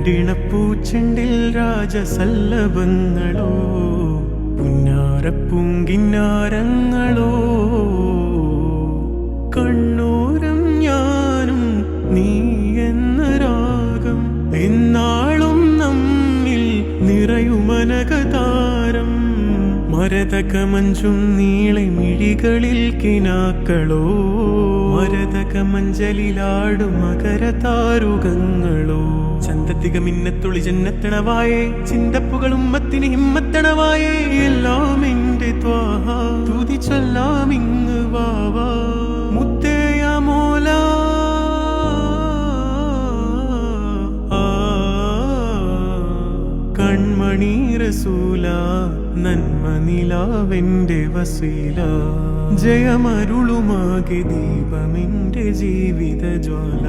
രണ്ടിണപ്പൂച്ചെണ്ടിൽ രാജസല്ലഭങ്ങളോ പുന്നാരപ്പൂങ്കിന്നാരങ്ങളോ കണ്ണൂരം ഞാനും നീ എന്ന രാഗം എന്നാളും നമ്മിൽ നിറയുമനകതാരം മരതകമഞ്ചും നീളെ മിഴികളിൽ കിനാക്കളോ മരതകമഞ്ചലിലാടും മകരതാരുകങ്ങളോ ചന്തത്തിക മിന്നത്തുളി ജന്നത്തണവായേ ചിന്തപ്പുകളും മത്തിന് ഹിമ്മത്തണവായേ എല്ലാം എന്റെ ത്വാഹ തുതി ചൊല്ലാം ഇങ്ങ് വാവാ മുത്തേയ മോല കൺമണി റസൂല നന്മ നിലാവെന്റെ വസീല ജയമരുളുമാകെ ദീപമെന്റെ ജീവിത ജ്വാല